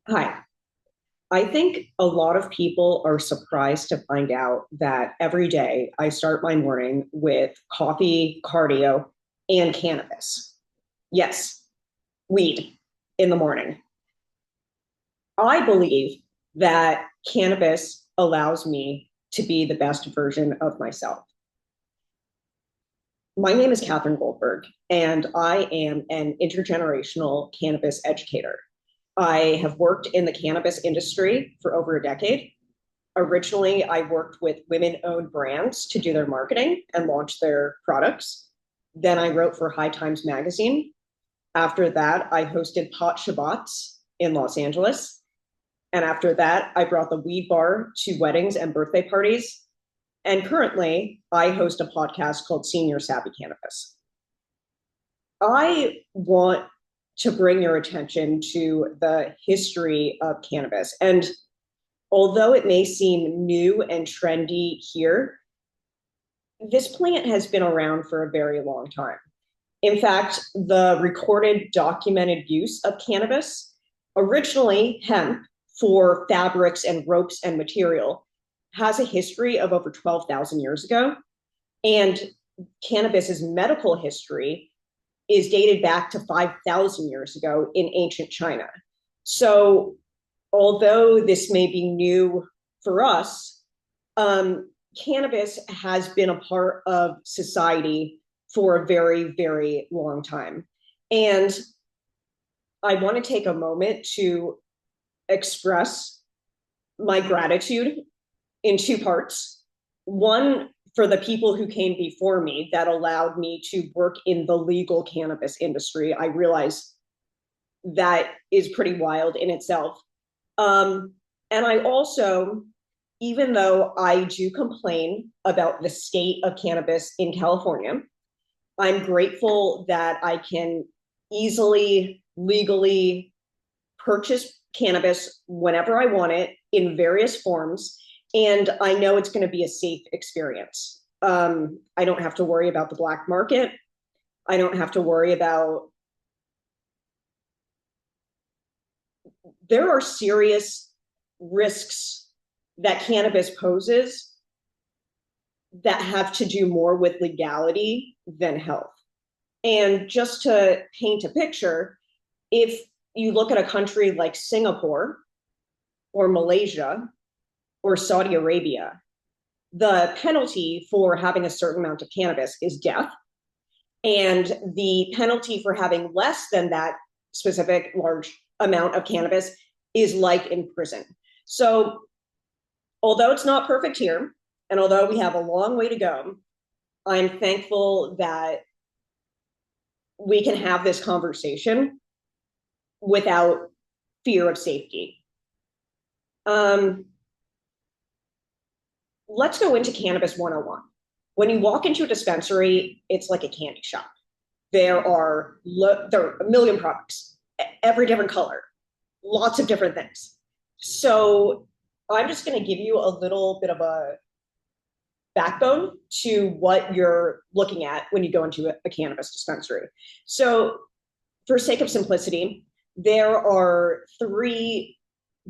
Hi. I think a lot of people are surprised to find out that every day I start my morning with coffee, cardio, and cannabis. Yes, weed in the morning. I believe that cannabis allows me to be the best version of myself. My name is Catherine Goldberg, and I am an intergenerational cannabis educator. I have worked in the cannabis industry for over a decade. Originally, I worked with women owned brands to do their marketing and launch their products. Then I wrote for High Times Magazine. After that, I hosted Pot Shabbats in Los Angeles. And after that, I brought the weed bar to weddings and birthday parties. And currently, I host a podcast called Senior Savvy Cannabis. I want to bring your attention to the history of cannabis. And although it may seem new and trendy here, this plant has been around for a very long time. In fact, the recorded documented use of cannabis, originally hemp for fabrics and ropes and material, has a history of over 12,000 years ago. And cannabis's medical history is dated back to 5,000 years ago in ancient China. So, although this may be new for us, cannabis has been a part of society for a very, very long time. And I want to take a moment to express my gratitude in two parts. One, for the people who came before me that allowed me to work in the legal cannabis industry. I realize that is pretty wild in itself. And I also, even though I do complain about the state of cannabis in California, I'm grateful that I can easily, legally purchase cannabis whenever I want it in various forms. And I know it's going to be a safe experience. I don't have to worry about the black market. I don't have to worry about. There are serious risks that cannabis poses that have to do more with legality than health. And just to paint a picture, if you look at a country like Singapore or Malaysia or Saudi Arabia, the penalty for having a certain amount of cannabis is death. And the penalty for having less than that specific large amount of cannabis is life in prison. So, although it's not perfect here, and although we have a long way to go, I'm thankful that we can have this conversation without fear of safety. Um, let's go into Cannabis 101. When you walk into a dispensary, it's like a candy shop. There are a million products, every different color, lots of different things. So I'm just going to give you a little bit of a backbone to what you're looking at when you go into a cannabis dispensary. So, for sake of simplicity, there are three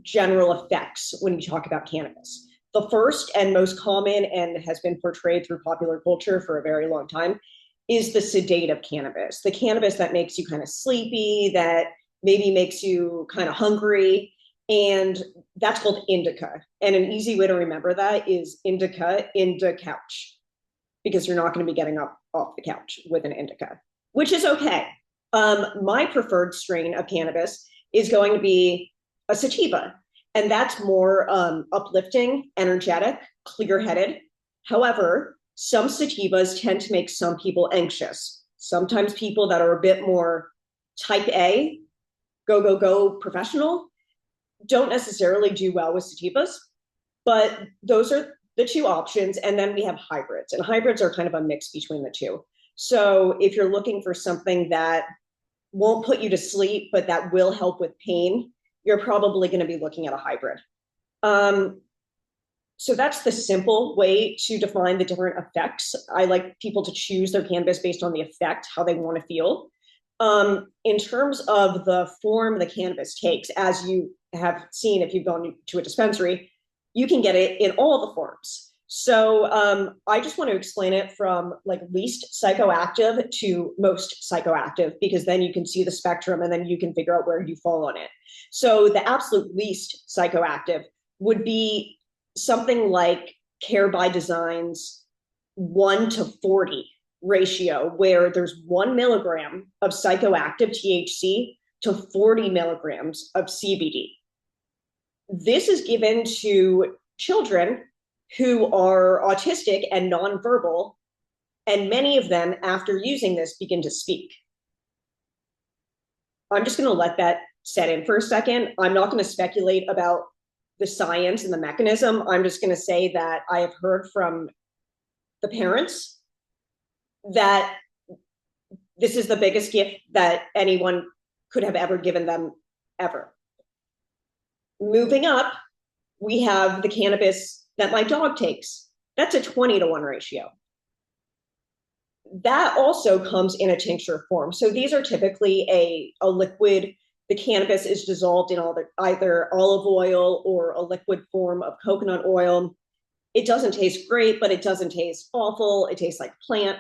general effects when you talk about cannabis. The first and most common, and has been portrayed through popular culture for a very long time, is the sedative cannabis, the cannabis that makes you kind of sleepy, that maybe makes you kind of hungry. And that's called indica. And an easy way to remember that is indica in the couch, because you're not going to be getting up off the couch with an indica, which is okay. My preferred strain of cannabis is going to be a sativa, and that's more uplifting, energetic, clear headed. However, some sativas tend to make some people anxious. Sometimes people that are a bit more type A, go, go, go professional, don't necessarily do well with sativas, but those are the two options. And then we have hybrids, and hybrids are kind of a mix between the two. So if you're looking for something that won't put you to sleep, but that will help with pain, you're probably going to be looking at a hybrid. So that's the simple way to define the different effects. I like people to choose their cannabis based on the effect, how they want to feel. In terms of the form the cannabis takes, as you have seen if you've gone to a dispensary, you can get it in all the forms. So I just want to explain it from like least psychoactive to most psychoactive, because then you can see the spectrum and then you can figure out where you fall on it. So the absolute least psychoactive would be something like Care by Design's 1:40 ratio, where there's 1 milligram of psychoactive THC to 40 milligrams of CBD. This is given to children who are autistic and nonverbal, and many of them, after using this, begin to speak. I'm just going to let that set in for a second. I'm not going to speculate about the science and the mechanism. I'm just going to say that I have heard from the parents that this is the biggest gift that anyone could have ever given them, ever. Moving up, we have the cannabis that my dog takes. That's a 20-to-1 ratio. That also comes in a tincture form. So these are typically a liquid. The cannabis is dissolved in either olive oil or a liquid form of coconut oil. It doesn't taste great, but it doesn't taste awful. It tastes like plant.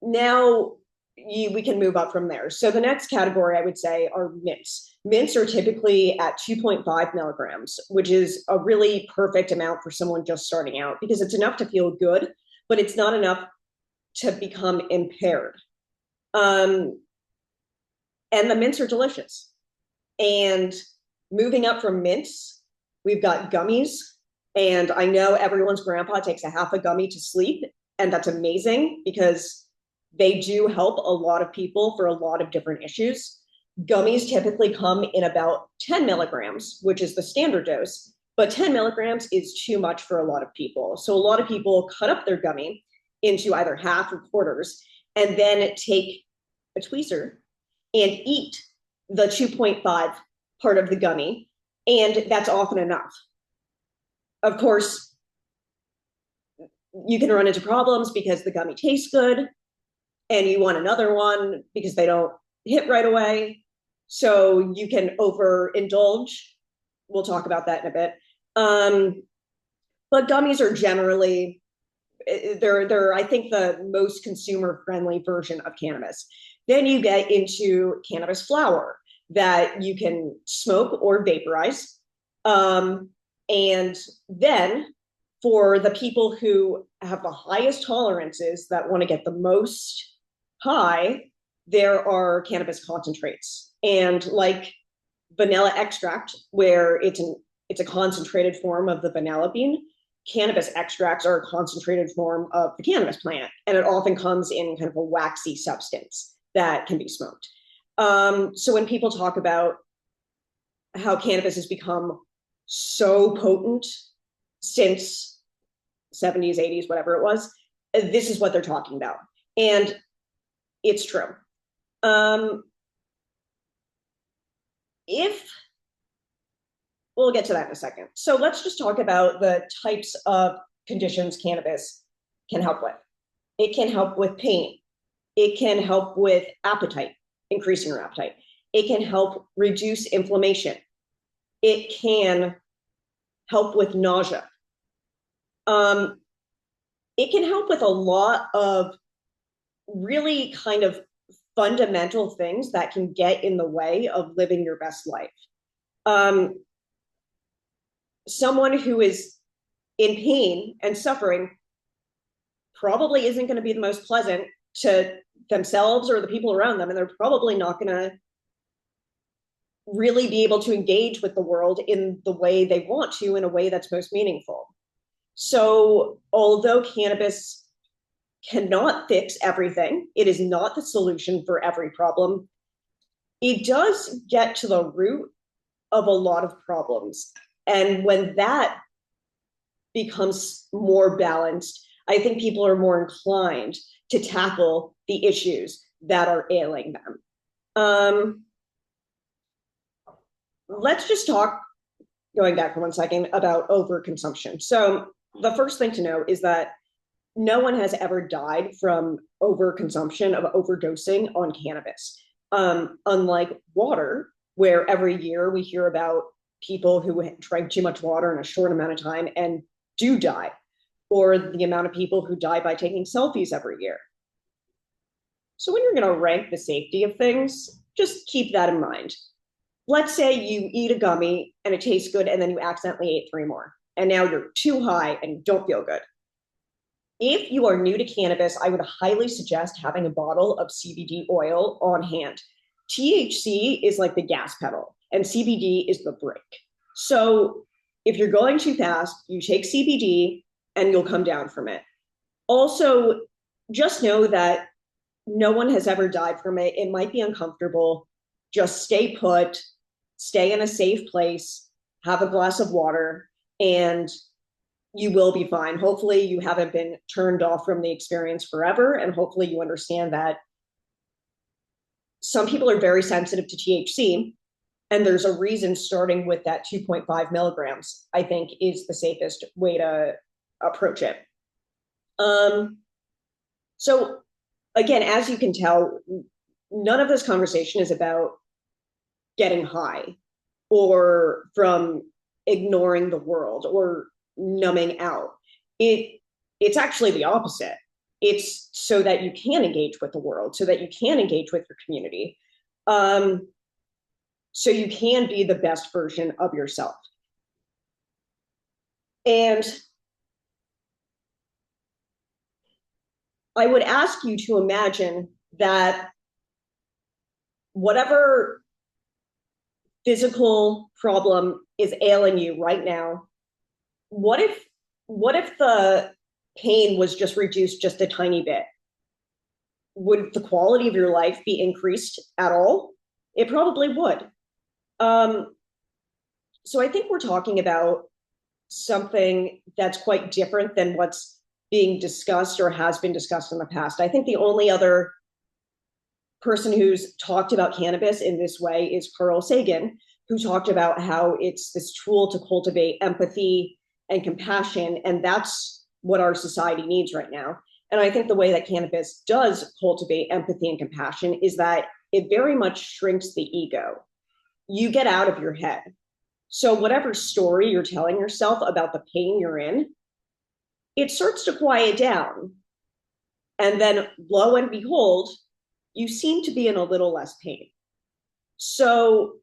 Now we can move up from there. So the next category I would say are mints. Mints are typically at 2.5 milligrams, which is a really perfect amount for someone just starting out, because it's enough to feel good, but it's not enough to become impaired. And the mints are delicious. And moving up from mints, we've got gummies. And I know everyone's grandpa takes a half a gummy to sleep, and that's amazing because they do help a lot of people for a lot of different issues. Gummies typically come in about 10 milligrams, which is the standard dose, but 10 milligrams is too much for a lot of people. So a lot of people cut up their gummy into either half or quarters and then take a tweezer and eat the 2.5 part of the gummy, and that's often enough. Of course, you can run into problems because the gummy tastes good and you want another one because they don't hit right away. So you can overindulge. We'll talk about that in a bit. But gummies are generally, they're I think the most consumer-friendly version of cannabis. Then you get into cannabis flower that you can smoke or vaporize. And then for the people who have the highest tolerances that want to get the most high, there are cannabis concentrates. And like vanilla extract, where it's a concentrated form of the vanilla bean, cannabis extracts are a concentrated form of the cannabis plant. And it often comes in kind of a waxy substance that can be smoked. So when people talk about how cannabis has become so potent since 70s, 80s, whatever it was, this is what they're talking about. And it's true. We'll get to that in a second. So let's just talk about the types of conditions cannabis can help with. It can help with pain. It can help with appetite, increasing your appetite. It can help reduce inflammation. It can help with nausea. It can help with a lot of really kind of fundamental things that can get in the way of living your best life. Someone who is in pain and suffering probably isn't going to be the most pleasant to themselves or the people around them, and they're probably not going to really be able to engage with the world in the way they want to, in a way that's most meaningful. So although cannabis cannot fix everything, it is not the solution for every problem, it does get to the root of a lot of problems. And when that becomes more balanced, I think people are more inclined to tackle the issues that are ailing them. Let's just talk, going back for 1 second, about overconsumption. So the first thing to know is that no one has ever died from overconsumption of overdosing on cannabis. Unlike water, where every year we hear about people who drank too much water in a short amount of time and do die, or the amount of people who die by taking selfies every year. So when you're going to rank the safety of things, just keep that in mind. Let's say you eat a gummy and it tastes good, and then you accidentally ate 3 more, and now you're too high and you don't feel good. If you are new to cannabis, I would highly suggest having a bottle of CBD oil on hand. THC is like the gas pedal, and CBD is the brake. So if you're going too fast, you take CBD and you'll come down from it. Also, just know that no one has ever died from it. It might be uncomfortable. Just stay put, stay in a safe place, have a glass of water, and you will be fine. Hopefully you haven't been turned off from the experience forever. And hopefully you understand that some people are very sensitive to THC. And there's a reason starting with that 2.5 milligrams, I think, is the safest way to approach it. So again, as you can tell, none of this conversation is about getting high or from ignoring the world or numbing out. It's actually the opposite. It's so that you can engage with the world, so that you can engage with your community, so you can be the best version of yourself. And I would ask you to imagine that whatever physical problem is ailing you right now, what if the pain was just reduced just a tiny bit? Would the quality of your life be increased at all? It probably would. So I think we're talking about something that's quite different than what's being discussed or has been discussed in the past. I think the only other person who's talked about cannabis in this way is Carl Sagan, who talked about how it's this tool to cultivate empathy and compassion, and that's what our society needs right now. And I think the way that cannabis does cultivate empathy and compassion is that it very much shrinks the ego. You get out of your head. So whatever story you're telling yourself about the pain you're in, it starts to quiet down. And then lo and behold, you seem to be in a little less pain. So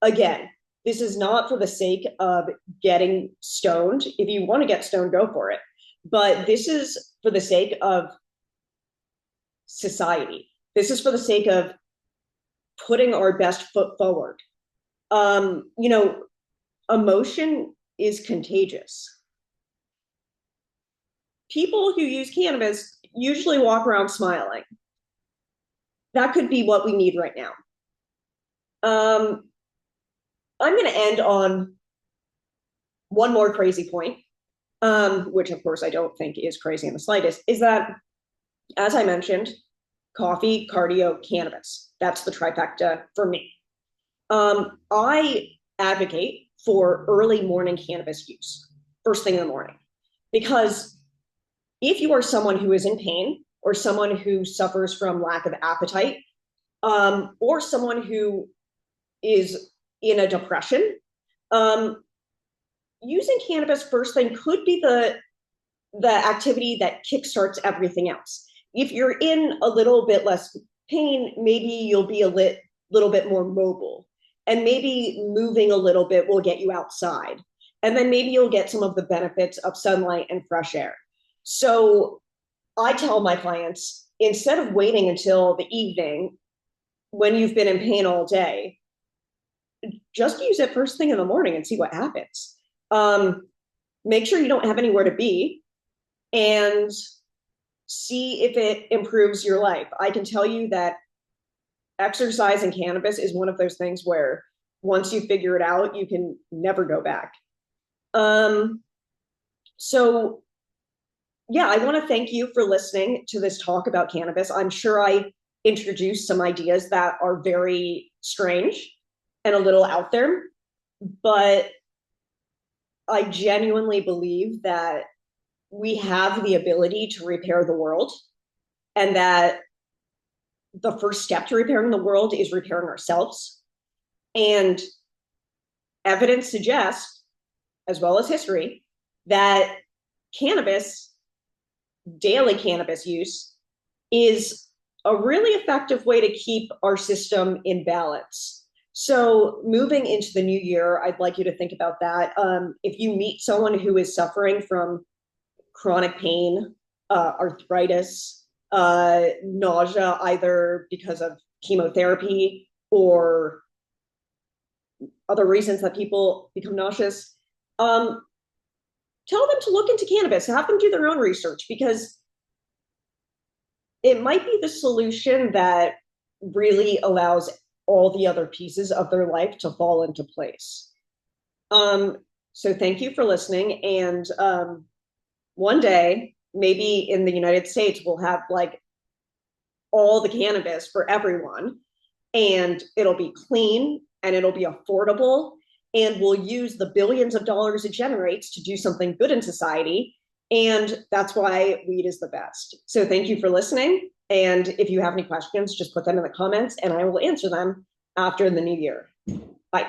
again, this is not for the sake of getting stoned. If you want to get stoned, go for it. But this is for the sake of society. This is for the sake of putting our best foot forward. Emotion is contagious. People who use cannabis usually walk around smiling. That could be what we need right now. I'm going to end on one more crazy point, which of course I don't think is crazy in the slightest, is that, as I mentioned, coffee, cardio, cannabis. That's the trifecta for me. I advocate for early morning cannabis use, first thing in the morning, because if you are someone who is in pain or someone who suffers from lack of appetite, or someone who is in a depression, using cannabis first thing could be the activity that kickstarts everything else. If you're in a little bit less pain, maybe you'll be a little bit more mobile, and maybe moving a little bit will get you outside. And then maybe you'll get some of the benefits of sunlight and fresh air. So I tell my clients, instead of waiting until the evening when you've been in pain all day, just use it first thing in the morning and see what happens. Make sure you don't have anywhere to be and see if it improves your life. I can tell you that exercise and cannabis is one of those things where once you figure it out, you can never go back. So yeah, I want to thank you for listening to this talk about cannabis. I'm sure I introduced some ideas that are very strange and a little out there, but I genuinely believe that we have the ability to repair the world, and that the first step to repairing the world is repairing ourselves. And evidence suggests, as well as history, that cannabis, daily cannabis use, is a really effective way to keep our system in balance. So, moving into the new year, I'd like you to think about that. If you meet someone who is suffering from chronic pain, arthritis, nausea, either because of chemotherapy or other reasons that people become nauseous, tell them to look into cannabis, have them do their own research, because it might be the solution that really allows all the other pieces of their life to fall into place. So thank you for listening. And one day, maybe in the United States, we'll have like all the cannabis for everyone, and it'll be clean and it'll be affordable, and we'll use the billions of dollars it generates to do something good in society. And that's why weed is the best. So thank you for listening. And if you have any questions, just put them in the comments and I will answer them after the new year. Bye.